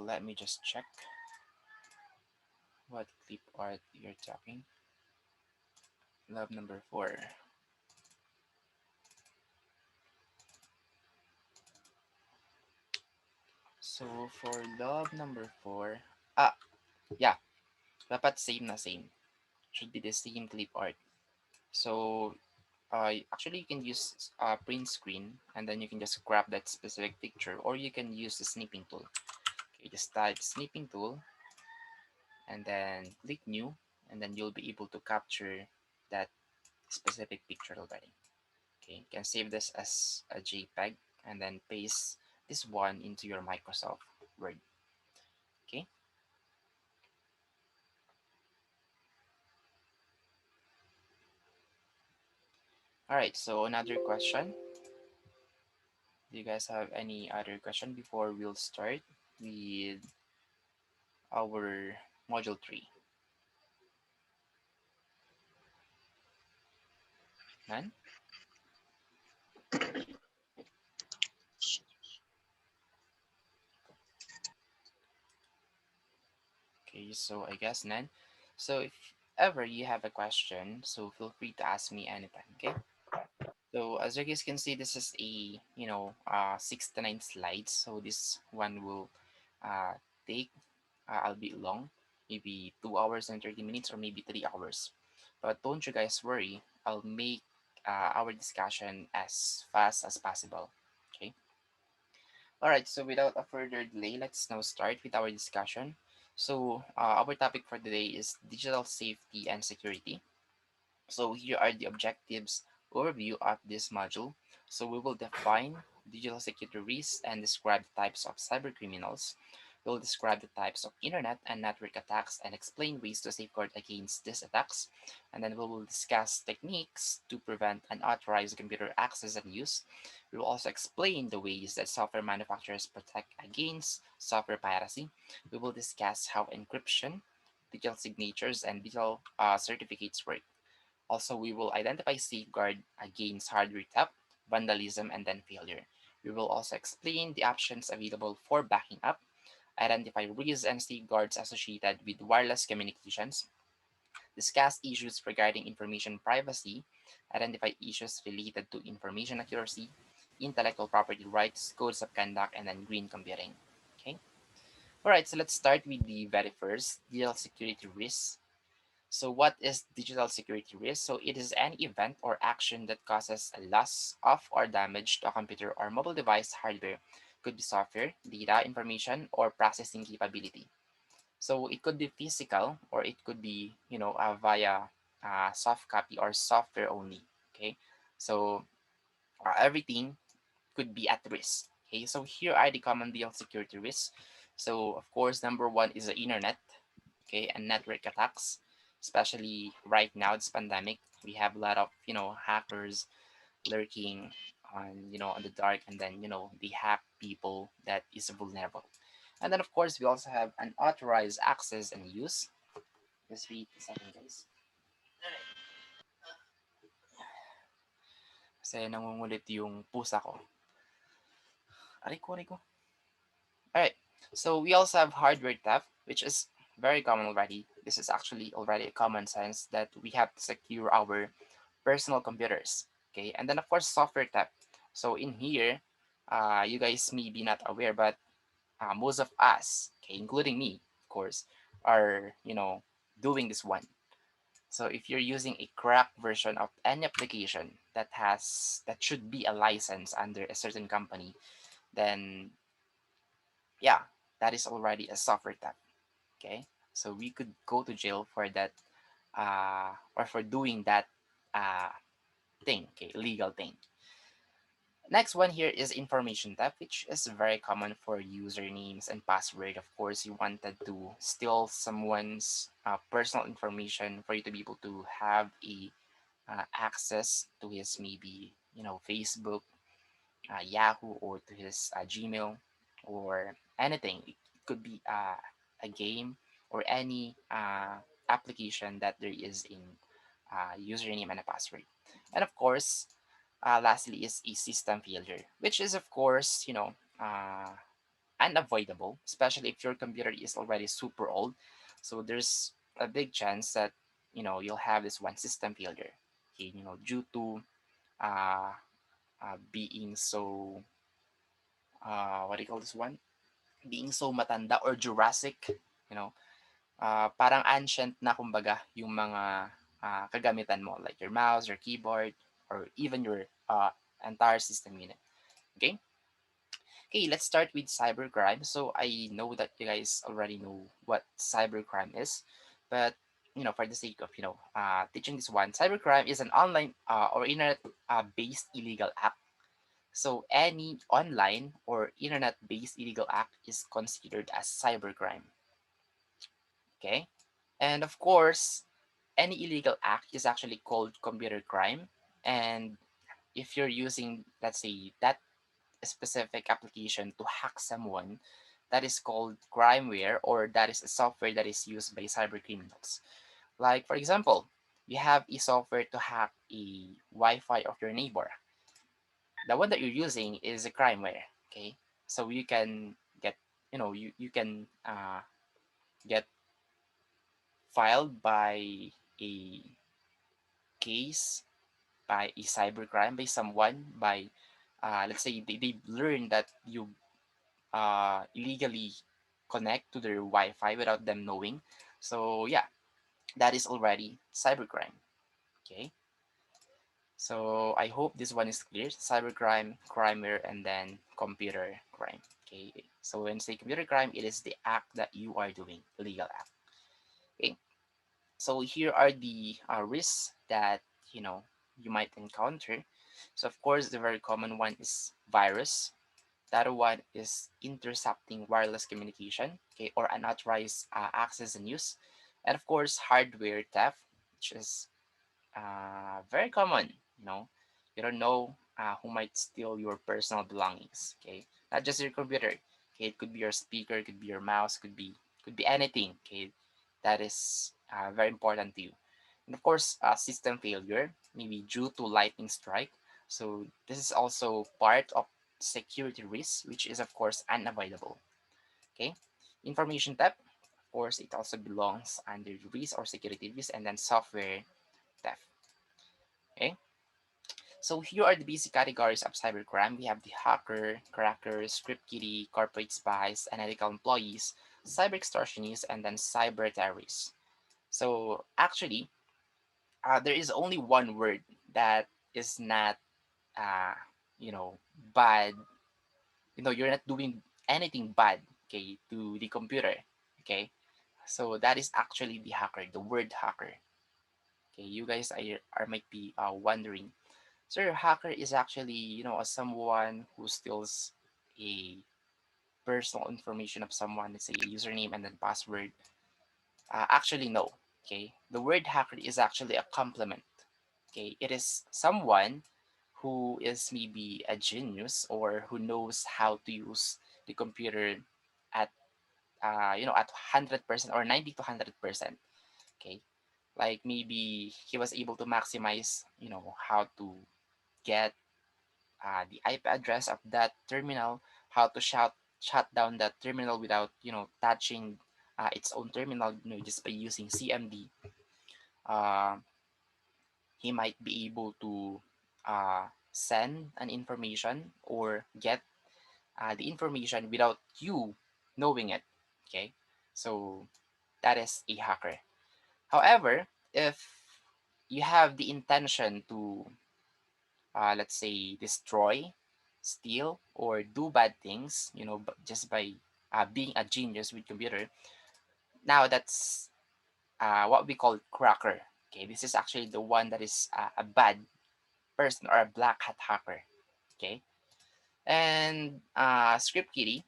let me just check what clip art you're talking. Love number 4. So for love number 4, yeah, dapat same na same. Should be the same clip art. So actually you can use print screen and then you can just grab that specific picture, or you can use the snipping tool. Okay, just type snipping tool and then click new, and then you'll be able to capture that specific picture already. Okay, you can save this as a JPEG and then paste this one into your Microsoft Word. Okay. All right. So another question. Do you guys have any other question before we'll start with our module 3? None? Okay, so I guess none. So if ever you have a question, so feel free to ask me anytime, okay? So as you guys can see, this is a, 6 to 9 slides. So this one will uh, take a bit long, maybe 2 hours and 30 minutes or maybe 3 hours. But don't you guys worry, I'll make our discussion as fast as possible, okay? All right, so without a further delay, let's now start with our discussion. So, our topic for today is digital safety and security. So, here are the objectives overview of this module. So, we will define digital security risks and describe the types of cyber criminals. We'll describe the types of internet and network attacks and explain ways to safeguard against these attacks. And then we will discuss techniques to prevent unauthorized computer access and use. We will also explain the ways that software manufacturers protect against software piracy. We will discuss how encryption, digital signatures, and digital certificates work. Also, we will identify safeguard against hardware theft, vandalism, and then failure. We will also explain the options available for backing up, identify risks and safeguards associated with wireless communications, discuss issues regarding information privacy, identify issues related to information accuracy, intellectual property rights, codes of conduct, and then green computing. Okay. All right. So let's start with the very first digital security risks. So what is digital security risk? So it is any event or action that causes a loss of or damage to a computer or mobile device hardware. Could be software, data, information, or processing capability. So it could be physical or it could be, via soft copy or software only. Okay. So everything could be at risk. Okay. So here are the common digital security risks. So of course, number one is the internet. Okay. And network attacks, especially right now, this pandemic, we have a lot of, hackers lurking on the dark, and then, they hack people that is vulnerable. And then of course, we also have unauthorized access and use. Just wait a second, guys. Kasi nangungulit yung pusa ko. Aray ko, aray ko. Alright, so we also have hardware theft, which is very common already. This is actually already a common sense that we have to secure our personal computers. Okay, and then of course, software theft. So in here, you guys may be not aware, but most of us, okay, including me, of course, are, doing this one. So if you're using a cracked version of any application that should be a license under a certain company, then yeah, that is already a software theft. Okay, so we could go to jail for that, or for doing that uh, thing, okay, legal thing. Next one here is information theft, which is very common for usernames and password. Of course, you wanted to steal someone's personal information for you to be able to have a access to his, maybe, Facebook, Yahoo, or to his Gmail, or anything. It could be a game or any application that there is in username and a password. And of course, lastly is a system failure, which is of course, unavoidable, especially if your computer is already super old. So there's a big chance that you'll have this one system failure. Okay, due to uh, being so what do you call this one? Being so matanda or Jurassic, you know, parang ancient na kumbaga yung mga kagamitan mo like your mouse, your keyboard, or even your entire system unit. Okay? Okay, let's start with cybercrime. So I know that you guys already know what cybercrime is, but for the sake of teaching this one, cybercrime is an online or internet based illegal act. So any online or internet based illegal act is considered as cybercrime. Okay, and of course, any illegal act is actually called computer crime, and if you're using, let's say, that specific application to hack someone, that is called crimeware, or that is a software that is used by cyber criminals. Like, for example, you have a software to hack a Wi-Fi of your neighbor. The one that you're using is a crimeware. Okay, so you can get, you can get filed by a case, by a cybercrime, by someone, by let's say they learn that you illegally connect to their Wi-Fi without them knowing. So yeah, that is already cybercrime. Okay. So I hope this one is clear. Cybercrime, crimeware, and then computer crime. Okay. So when say computer crime, it is the act that you are doing, illegal act. Okay. So here are the risks that you might encounter. So of course, the very common one is virus. The other one is intercepting wireless communication, okay, or unauthorized access and use. And of course, hardware theft, which is very common. You don't know who might steal your personal belongings. Okay, not just your computer. Okay, it could be your speaker, it could be your mouse, could be anything. Okay, that is very important to you. And of course, system failure, maybe due to lightning strike. So this is also part of security risk, which is of course unavoidable. Okay, information theft. Of course, it also belongs under risk or security risk, and then software theft. Okay. So here are the basic categories of cybercrime. We have the hacker, cracker, script kiddie, corporate spies, analytical employees, cyber extortionists, and then cyber terrorists. So actually, there is only one word that is not, uh, bad. You're not doing anything bad, okay, to the computer, okay. So that is actually the hacker, the word hacker. Okay, you guys are might be wondering, sir, hacker is actually, someone who steals a personal information of someone, let's say a username and then password. Actually, no. Okay, the word hacker is actually a compliment. Okay, it is someone who is maybe a genius or who knows how to use the computer at at 100% or 90 to 100%. Okay, like maybe he was able to maximize how to get the IP address of that terminal, how to shut down that terminal without touching its own terminal, just by using CMD. Uh, he might be able to send an information or get the information without you knowing it. Okay, so that is a hacker. However, if you have the intention to let's say destroy, steal, or do bad things, just by being a genius with computer. Now that's what we call cracker. Okay, this is actually the one that is a bad person or a black hat hacker. Okay, and script kiddie.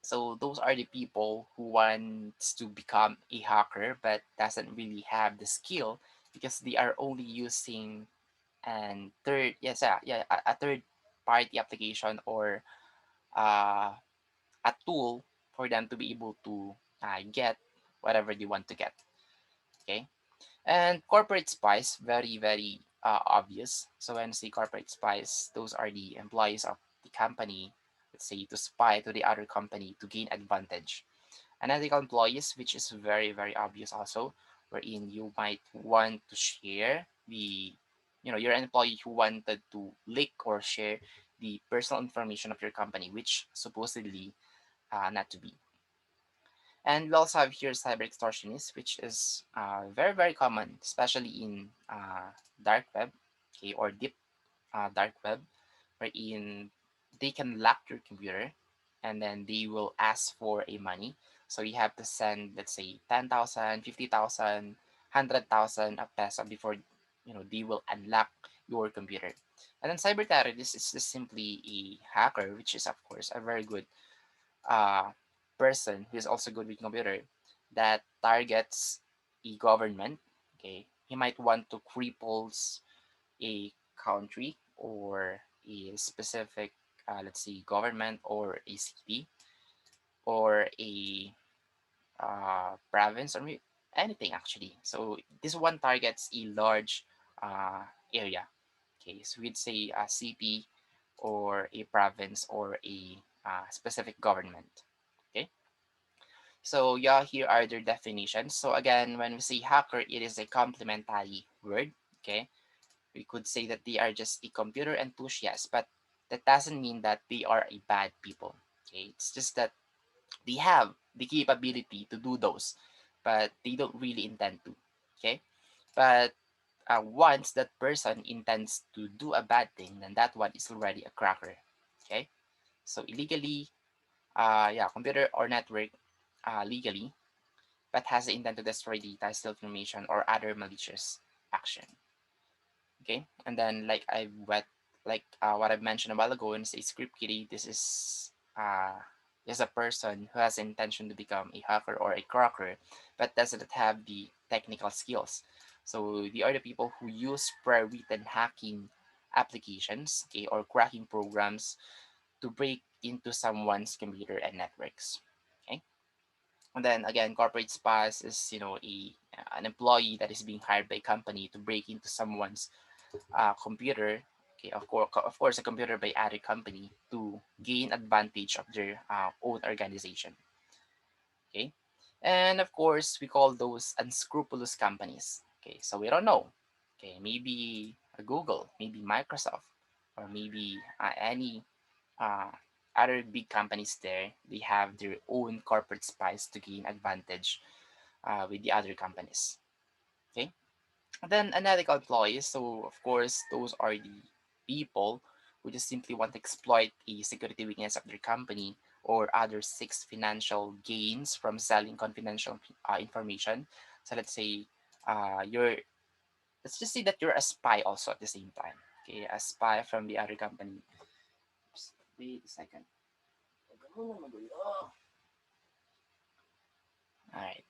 So those are the people who wants to become a hacker but doesn't really have the skill because they are only using and third yes yeah a third party application or uh, a tool for them to be able to get whatever they want to get. Okay, and corporate spies, very very obvious. So when I say corporate spies, those are the employees of the company let's say, to spy to the other company to gain advantage. Analytical employees, which is very, very obvious also, wherein you might want to share you're an employee who wanted to leak or share the personal information of your company, which supposedly not to be. And we also have here cyber extortionists, which is very, very common, especially in dark web, okay, or deep dark web, wherein they can lock your computer and then they will ask for a money. So you have to send, let's say, 10,000, 50,000, 100,000 of peso before they will unlock your computer. And then cyber terrorist is just simply a hacker, which is of course a very good uh, person who is also good with computer that targets a government. Okay, he might want to cripples a country or a specific, let's say, government or a city or a province or anything actually. So this one targets a large uh, area. Okay, so we'd say a city or a province or a specific government. Okay, so yeah, here are their definitions. So again, when we say hacker, it is a complementary word. Okay, we could say that they are just a computer enthusiast, but that doesn't mean that they are a bad people. Okay, it's just that they have the capability to do those, but they don't really intend to. Okay, but once that person intends to do a bad thing, then that one is already a cracker. Okay, so illegally, yeah, computer or network, legally, but has the intent to destroy data, steal information, or other malicious action. Okay, and then what I mentioned a while ago in say script kiddie, this is a person who has the intention to become a hacker or a cracker, but doesn't have the technical skills. So they are the people who use pre-written hacking applications, okay, or cracking programs to break into someone's computer and networks. Okay, and then again, corporate spies is a an employee that is being hired by a company to break into someone's computer, okay, of course, a computer by other company to gain advantage of their own organization. Okay, and of course, we call those unscrupulous companies. Okay, so we don't know. Okay, maybe Google, maybe Microsoft, or maybe any uh, other big companies there. They have their own corporate spies to gain advantage with the other companies. Okay, then analytical employees. So of course, those are the people who just simply want to exploit a security weakness of their company or other seeks financial gains from selling confidential information. So you're let's just say that you're a spy also at the same time. Okay, a spy from the other company. Oops, wait a second. All right.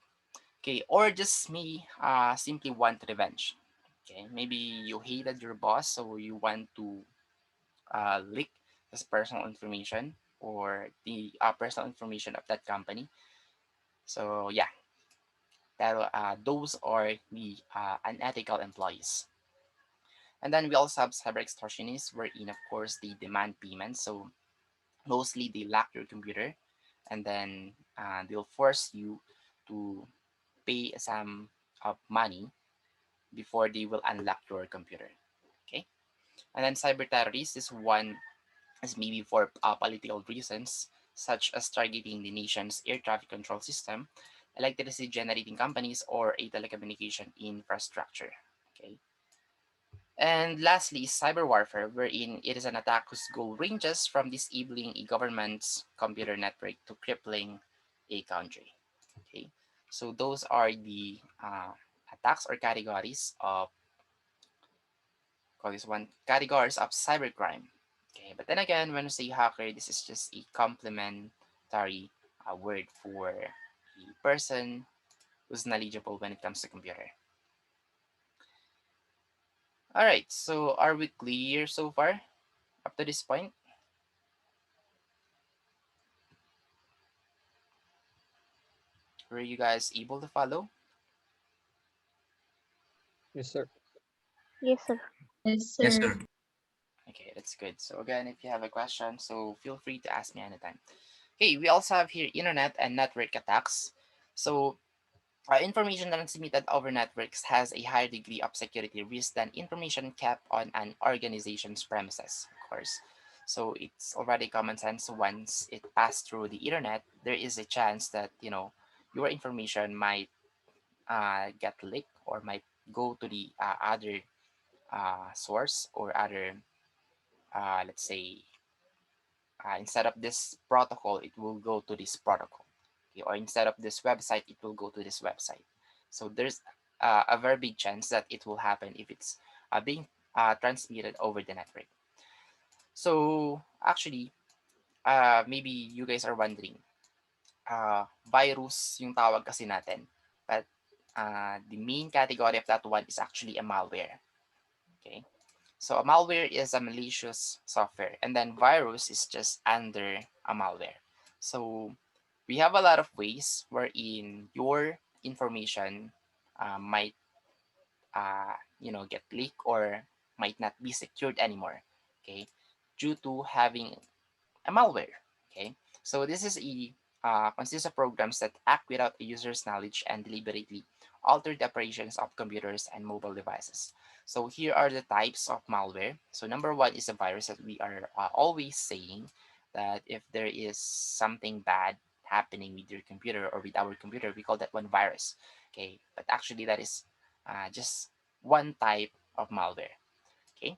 Okay, or just me simply want revenge. Okay, maybe you hated your boss, so you want to leak his personal information or the personal information of that company. So yeah, those are the unethical employees. And then we also have cyber extortionists, wherein of course they demand payment. So mostly they lock your computer, and then they'll force you to pay some money before they will unlock your computer. Okay, and then cyber terrorists is one as maybe for political reasons, such as targeting the nation's air traffic control system, electricity generating companies, or a telecommunication infrastructure. Okay. And lastly, cyber warfare, wherein it is an attack whose goal ranges from disabling a government's computer network to crippling a country. Okay. So those are the attacks or categories of call this one categories of cybercrime. Okay, but then again, when we say hacker, this is just a complementary word for a person who's knowledgeable when it comes to computer. All right, so are we clear so far up to this point? Were you guys able to follow? Yes, sir. Yes, sir. Yes, Yes, sir. sir. Okay, that's good. So again, if you have a question, so feel free to ask me anytime. Okay, we also have here internet and network attacks. So information transmitted over networks has a higher degree of security risk than information kept on an organization's premises, of course. So it's already common sense. Once it passed through the internet, there is a chance that your information might get leaked or might go to the other source or other, let's say, instead of this protocol, it will go to this protocol. Okay? Or instead of this website, it will go to this website. So there's a very big chance that it will happen if it's being transmitted over the network. So actually, maybe you guys are wondering, virus yung tawag kasi natin. But the main category of that one is actually a malware. Okay. So a malware is a malicious software, and then virus is just under a malware. So we have a lot of ways wherein your information might get leaked or might not be secured anymore. Okay, due to having a malware. Okay, so this is a consists of programs that act without a user's knowledge and deliberately alter the operations of computers and mobile devices. So here are the types of malware. So number one is a virus that we are always saying that if there is something bad happening with your computer or with our computer, we call that one virus. Okay, but actually that is just one type of malware. Okay,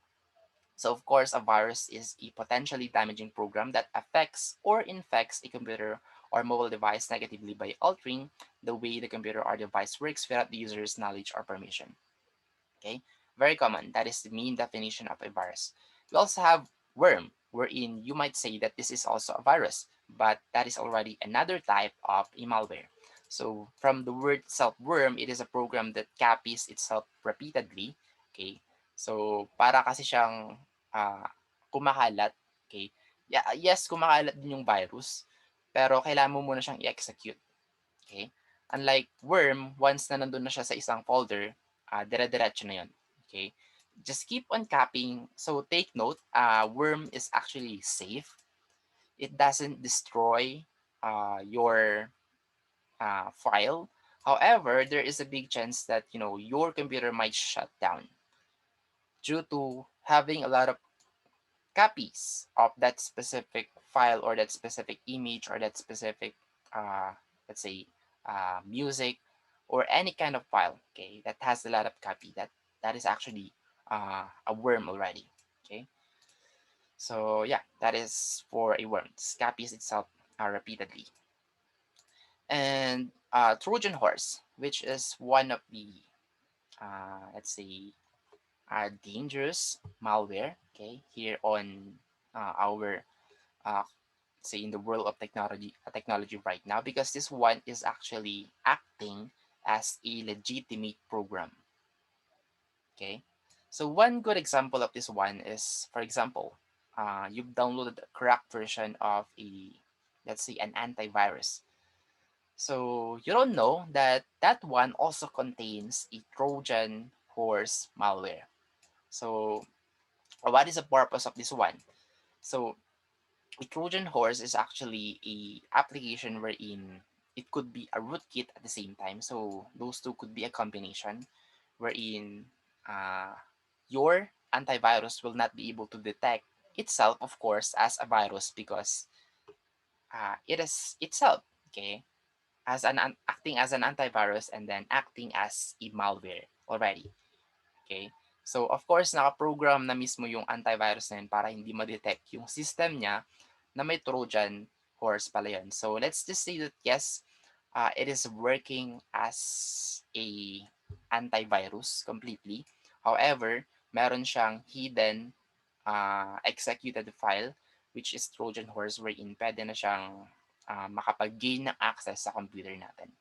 so of course, a virus is a potentially damaging program that affects or infects a computer or mobile device negatively by altering the way the computer or device works without the user's knowledge or permission. Okay, very common. That is the main definition of a virus. We also have worm, wherein you might say that this is also a virus, but that is already another type of a malware. So from the word itself, worm, it is a program that copies itself repeatedly. Okay, so para kasi siyang uh, kumakalat. Okay, yeah, yes, kumakalat din yung virus, pero kailangan mo muna siyang i-execute. Okay? Unlike worm, once na nandun na siya sa isang folder, dire-diretso na yun. Okay? Just keep on copying. So take note, worm is actually safe. It doesn't destroy your file. However, there is a big chance that your computer might shut down due to having a lot of copies of that specific file or that specific image or that specific uh, let's say music or any kind of file, okay, that has a lot of copy, that is actually a worm already. Okay, so yeah, that is for a worm. It copies itself repeatedly. And Trojan Horse, which is one of the let's say dangerous malware, okay, here on our uh, say in the world of technology right now, because this one is actually acting as a legitimate program. Okay, so one good example of this one is, for example, you've downloaded a cracked version of a, let's say, an antivirus. So you don't know that that one also contains a Trojan horse malware. So what is the purpose of this one? So a Trojan horse is actually a application wherein it could be a rootkit at the same time. So those two could be a combination wherein uh, your antivirus will not be able to detect itself, of course, as a virus because it is itself, okay, as acting as an antivirus and then acting as a malware already. Okay? So, of course, naka-program na mismo yung antivirus na yun para hindi ma-detect yung system niya na may Trojan horse pala yun. So, let's just say that yes, it is working as a antivirus completely. However, meron siyang hidden executed file which is Trojan horse wherein pwede na siyang makapag-gain ng access sa computer natin.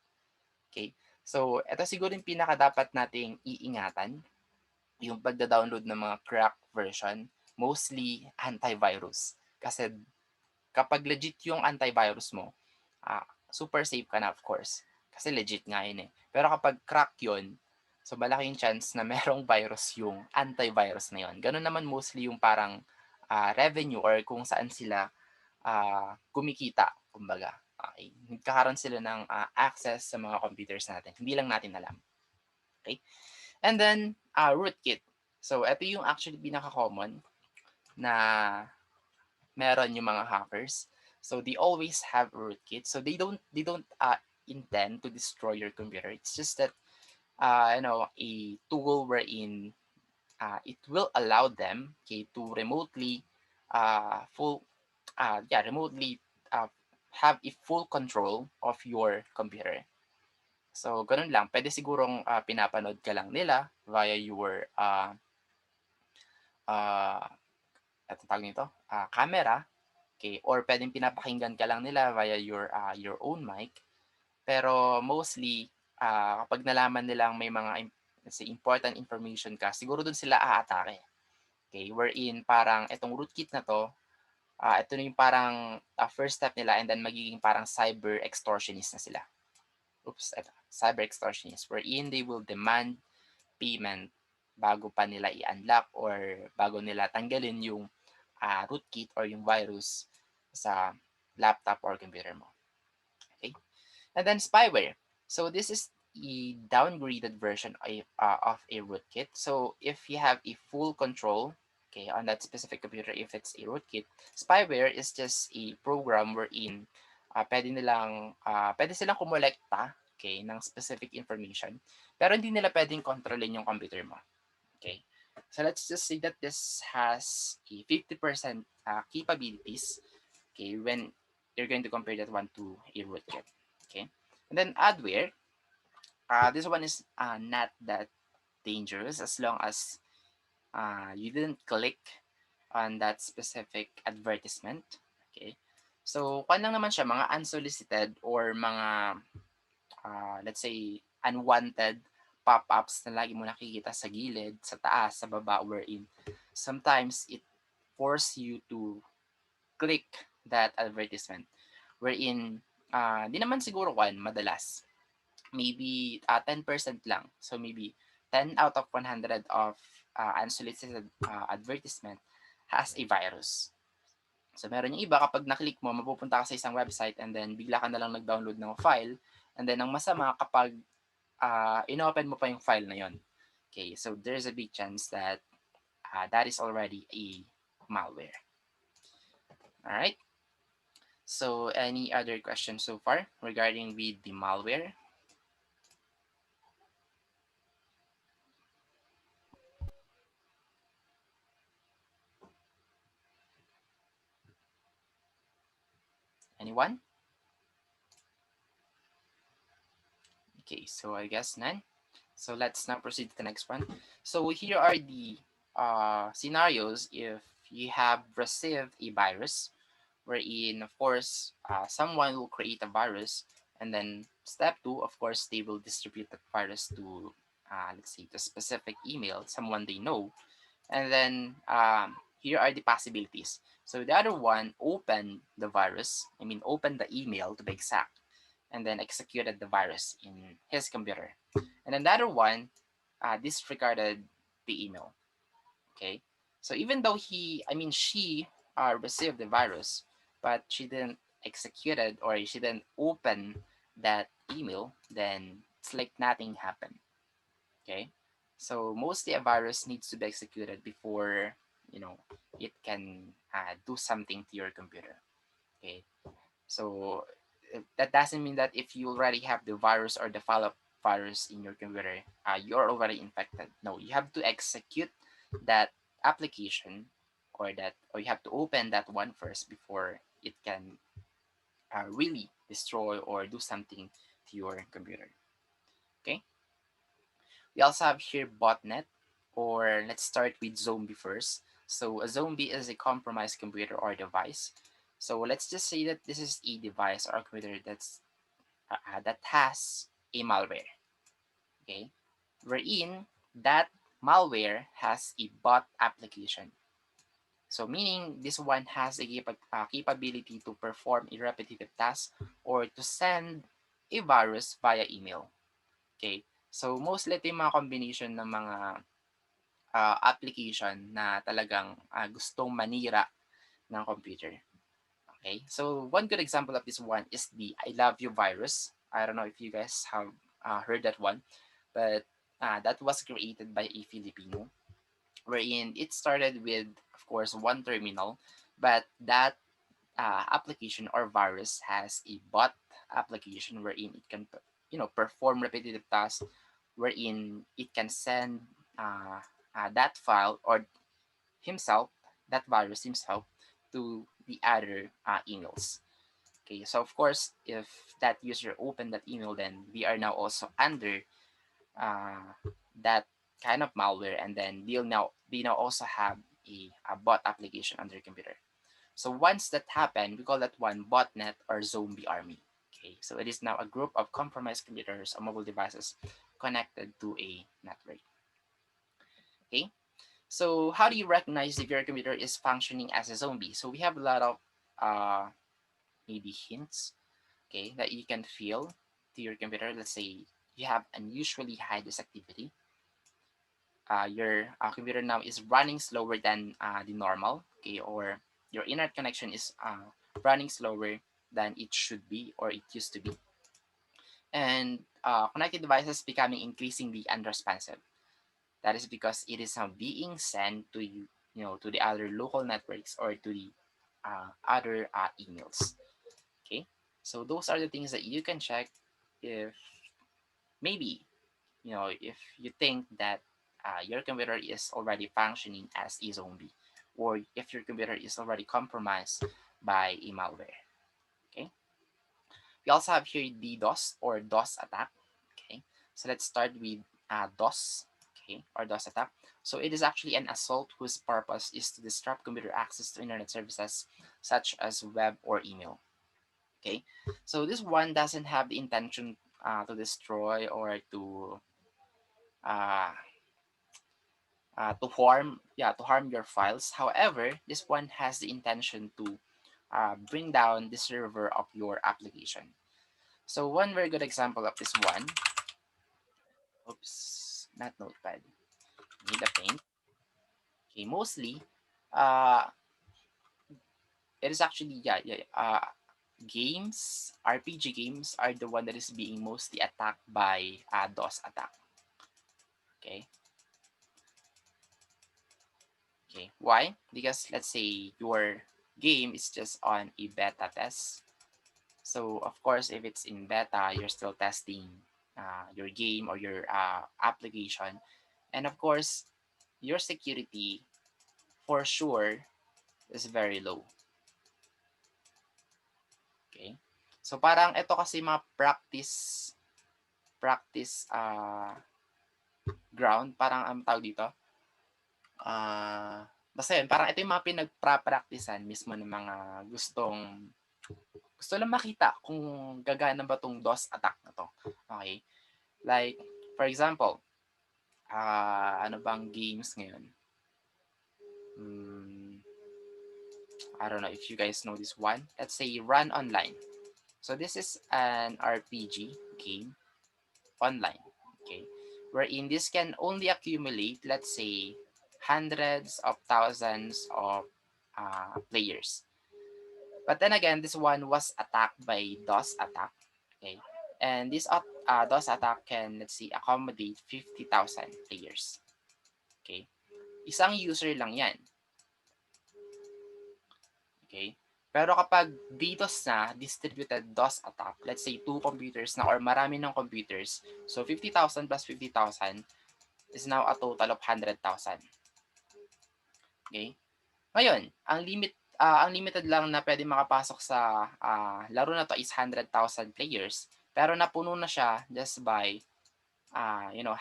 Okay? So, ito siguro yung pinaka dapat nating iingatan, yung pagda-download ng mga crack version, mostly antivirus. Kasi kapag legit yung antivirus mo, super safe ka na, of course. Kasi legit nga yun eh. Pero kapag crack yun, so malaki yung chance na merong virus yung antivirus na yun. Ganun naman mostly yung parang revenue or kung saan sila kumikita, kumbaga. Okay? Nagkakaroon sila ng access sa mga computers natin. Hindi lang natin alam. Okay? And then, rootkit. So, ito yung actually pinaka-common na meron yung mga hackers. So, they always have a rootkit. So, they don't intend to destroy your computer. It's just that, a tool wherein it will allow them, okay, to remotely full remotely have a full control of your computer. So ganun lang, pwede sigurong pinapanood ka lang nila via your uh, ano tawag nito, camera, okay, or pwedeng pinapakinggan ka lang nila via your own mic. Pero mostly kapag nalaman nilang may mga let's say important information ka, siguro dun sila aatake. Okay, wherein parang itong rootkit na 'to, ito na yung parang first step nila and then magiging parang cyber extortionist na sila. Eto, cyber extortionist wherein they will demand payment bago pa nila i-unlock or bago nila tanggalin yung rootkit or yung virus sa laptop or computer mo. Okay? And then spyware. So this is a downgraded version of a rootkit. So if you have a full control, okay, on that specific computer, if it's a rootkit, spyware is just a program wherein pwede silang kumolekta, okay, ng specific information, pero hindi nila pwedeng kontrolin yung computer mo. Okay? So let's just say that this has a 50% capabilities, okay, when you're going to compare that one to a rootkit. Okay? And then adware, this one is not that dangerous as long as you didn't click on that specific advertisement. Okay? So, kung lang naman siya, mga unsolicited or mga, let's say, unwanted pop-ups na lagi mo nakikita sa gilid, sa taas, sa baba, wherein sometimes it force you to click that advertisement. Wherein, di naman siguro madalas. Maybe 10% lang. So maybe 10 out of 100 of unsolicited advertisement has a virus. So meron yung iba kapag naklik mo, mapupunta ka sa isang website and then bigla ka na lang nag-download ng file and then ang masama kapag inopen mo pa yung file na yon. Okay, so there's a big chance that that is already a malware. Alright? So any other questions so far regarding with the malware? Anyone? Okay, so I guess none. So let's now proceed to the next one. So here are the scenarios if you have received a virus, wherein, of course, someone will create a virus, and then step two, of course, they will distribute that virus to, let's say, the specific email, someone they know, and then here are the possibilities. So the other one opened the virus, opened the email to be exact, and then executed the virus in his computer. And then the other one disregarded the email. Okay, so even though she received the virus, but she didn't execute it or she didn't open that email, then it's like nothing happened. Okay, so mostly a virus needs to be executed before it can do something to your computer. Okay, so that doesn't mean that if you already have the virus or the follow-up virus in your computer, you're already infected. No, you have to execute that application or you have to open that one first before it can really destroy or do something to your computer. Okay. We also have here botnet, or let's start with zombie first. So a zombie is a compromised computer or device. So let's just say that this is a device or a computer that has a malware. Okay, wherein that malware has a bot application. So meaning this one has a capability to perform a repetitive task or to send a virus via email. Okay, so mostly ito yung mga combination ng mga application na talagang gustong manira ng computer. Okay, so one good example of this one is the I Love You virus. I don't know if you guys have heard that one, but that was created by a Filipino, wherein it started with, of course, one terminal, but that application or virus has a bot application wherein it can, perform repetitive tasks, wherein it can send that file or himself, that virus himself, to the other emails. Okay, so of course, if that user opened that email, then we are now also under uh, that kind of malware, and then they now also have a bot application on their computer. So once that happened, we call that one botnet or zombie army. Okay, so it is now a group of compromised computers or mobile devices connected to a network. Okay, so how do you recognize if your computer is functioning as a zombie? So we have a lot of uh, maybe hints, okay, that you can feel to your computer. Let's say you have unusually high disk activity. Your computer now is running slower than the normal, okay, or your internet connection is running slower than it should be or it used to be, and connected devices becoming increasingly unresponsive. That is because it is now being sent to to the other local networks or to the other emails. Okay, so those are the things that you can check if maybe if you think that your computer is already functioning as a zombie, or if your computer is already compromised by a malware. Okay, we also have here DDoS or DOS attack. Okay, so let's start with DOS. Okay, or DOS attack. So it is actually an assault whose purpose is to disrupt computer access to internet services such as web or email. Okay, so this one doesn't have the intention to destroy or uh, to harm your files. However, this one has the intention to bring down the server of your application. So one very good example of this one, oops, not notepad, need a paint. Okay, mostly, uh, it is actually games, RPG games are the one that is being mostly attacked by DOS attack. Okay, okay, why? Because let's say your game is just on a beta test. So of course, if it's in beta, you're still testing your game or your application, and of course, your security for sure is very low. Okay, so parang ito kasi mga practice ground, parang ang tawag dito. Basta yun, parang ito yung mga pinagpa-practicean mismo ng mga gusto lang makita kung gagana ba tong DOS attack na to. Okay? Like, for example, ano bang games ngayon? I don't know if you guys know this one. Let's say Run Online. So this is an RPG game online. Okay? Wherein this can only accumulate, let's say, hundreds of thousands of players. But then again, this one was attacked by DOS attack. Okay? And this DOS attack can, let's see, accommodate 50,000 players. Okay? Isang user lang yan. Okay? Pero kapag DDoS na, distributed DOS attack, let's say 2 computers na or marami ng computers, so 50,000 plus 50,000 is now a total of 100,000. Okay? Ngayon, ang limited lang na pwede makapasok sa laro na to is 100,000 players, pero napuno na siya just by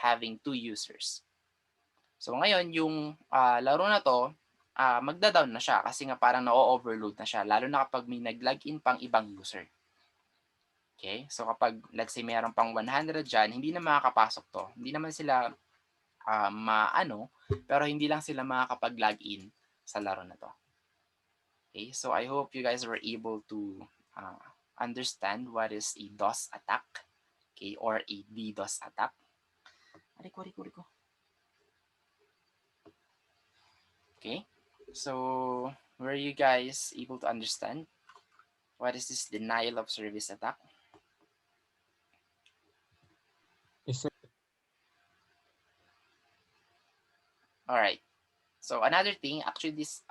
having 2 users. So ngayon, yung laro na to, magda-down na siya kasi nga parang na-overload na siya, lalo na kapag may nag-login pang ibang user. Okay? So kapag, let's say, mayroon pang 100 dyan, hindi na makakapasok to. Hindi naman sila pero hindi lang sila makakapag-login sa laro na to. Okay? So I hope you guys were able to understand what is a DOS attack, okay, or a DDoS attack. Ariko. Okay, so were you guys able to understand what is this denial of service attack? Yes, sir. All right. So another thing, actually, this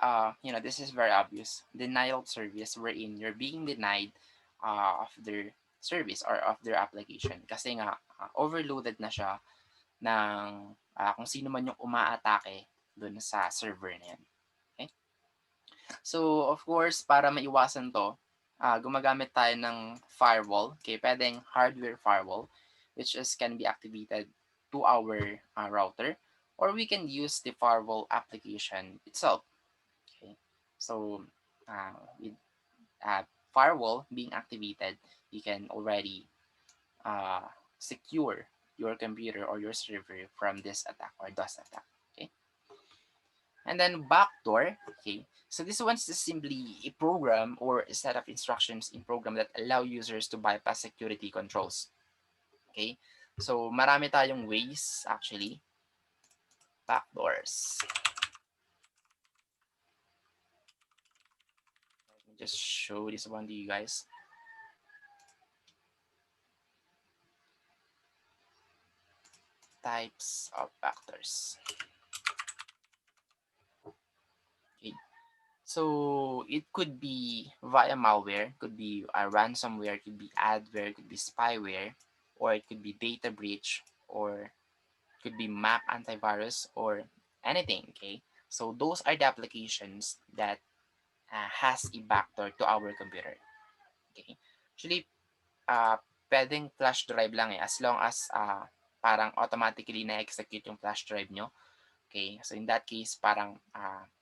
is very obvious. Denial of service, wherein you're being denied of their service or of their application, kasi nga overloaded na siya ng kung sino man yung umaatake dun sa server na yan. Okay? So, of course, para maiwasan to, gumagamit tayo ng firewall. Okay, pwedeng hardware firewall, which is can be activated to our router, or we can use the firewall application itself. Okay, so with firewall being activated, you can already uh, secure your computer or your server from this attack or DOS attack. Okay, and then backdoor. Okay, so this one's just simply a program or a set of instructions in program that allow users to bypass security controls. Okay, so marami tayong ways actually. Backdoors. Let me just show this one to you guys. Types of backdoors. Okay, so it could be via malware, could be a ransomware, could be adware, could be spyware, or it could be data breach, or could be map antivirus, or anything. Okay, so those are the applications that has a backdoor to our computer. Okay, actually, uh, pwedeng flash drive lang as long as parang automatically na-execute yung flash drive nyo. Okay, so in that case, parang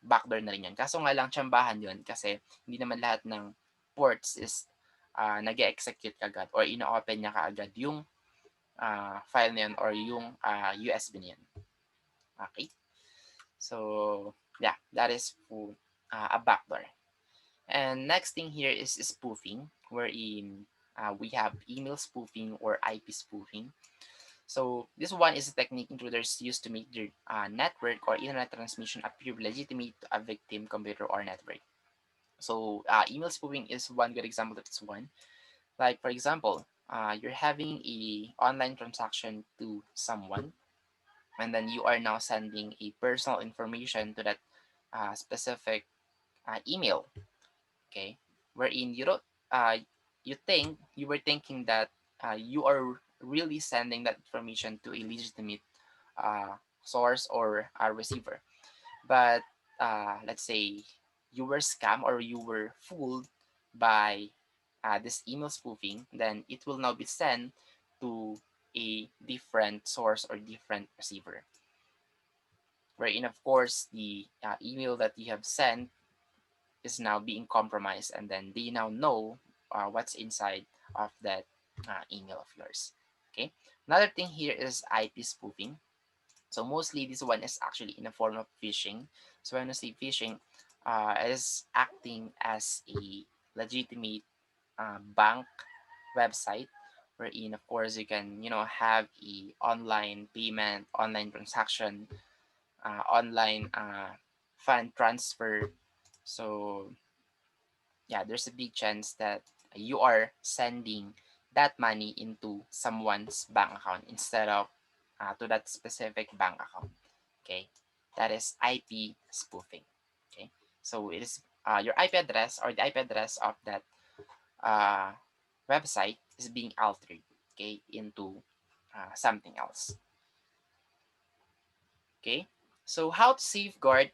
backdoor na rin yun. Kaso nga lang, tsambahan yun kasi hindi naman lahat ng ports is nag-execute kagad or ino-open niya kaagad yung file na yun or yung USB na yun. Okay, so yeah, that is for a backdoor. And next thing here is spoofing, wherein we have email spoofing or IP spoofing. So this one is a technique intruders use to make their network or internet transmission appear legitimate to a victim computer or network. So email spoofing is one good example of this one. Like for example, you're having a online transaction to someone, and then you are now sending a personal information to that specific email. Okay, wherein you don't you were thinking that you are really sending that information to a legitimate source or a receiver. But let's say you were scammed or you were fooled by this email spoofing, then it will now be sent to a different source or different receiver. Wherein, of course, the email that you have sent is now being compromised, and then they now know what's inside of that email of yours. Okay. Another thing here is IP spoofing. So mostly this one is actually in a form of phishing. So when I say phishing, it is acting as a legitimate bank website wherein of course you can have a online payment, online transaction, online fund transfer. So yeah, there's a big chance that you are sending that money into someone's bank account instead of to that specific bank account. Okay, that is IP spoofing. Okay, so it is your IP address or the IP address of that uh, website is being altered, okay, into something else. Okay, so how to safeguard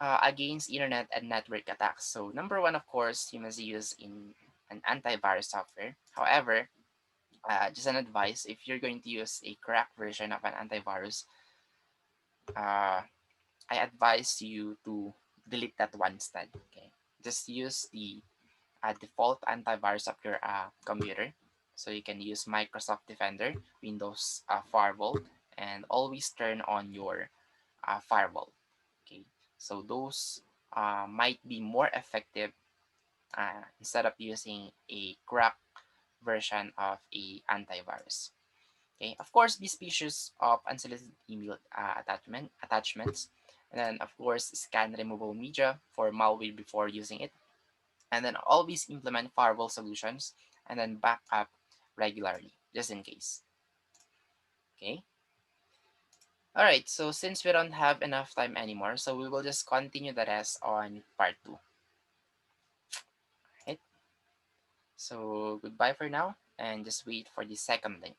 against internet and network attacks. So number one, of course, you must use in an antivirus software. However, just an advice, if you're going to use a cracked version of an antivirus, uh, I advise you to delete that one instead. Okay, just use the default antivirus of your computer. So you can use Microsoft Defender, Windows Firewall, and always turn on your firewall. Okay, so those might be more effective instead of using a cracked version of a antivirus. Okay, of course, be suspicious of unsolicited email attachments. And then, of course, scan removable media for malware before using it. And then always implement firewall solutions and then back up regularly, just in case. Okay. All right. So since we don't have enough time anymore, so we will just continue the rest on part two. Right. So goodbye for now, and just wait for the second link.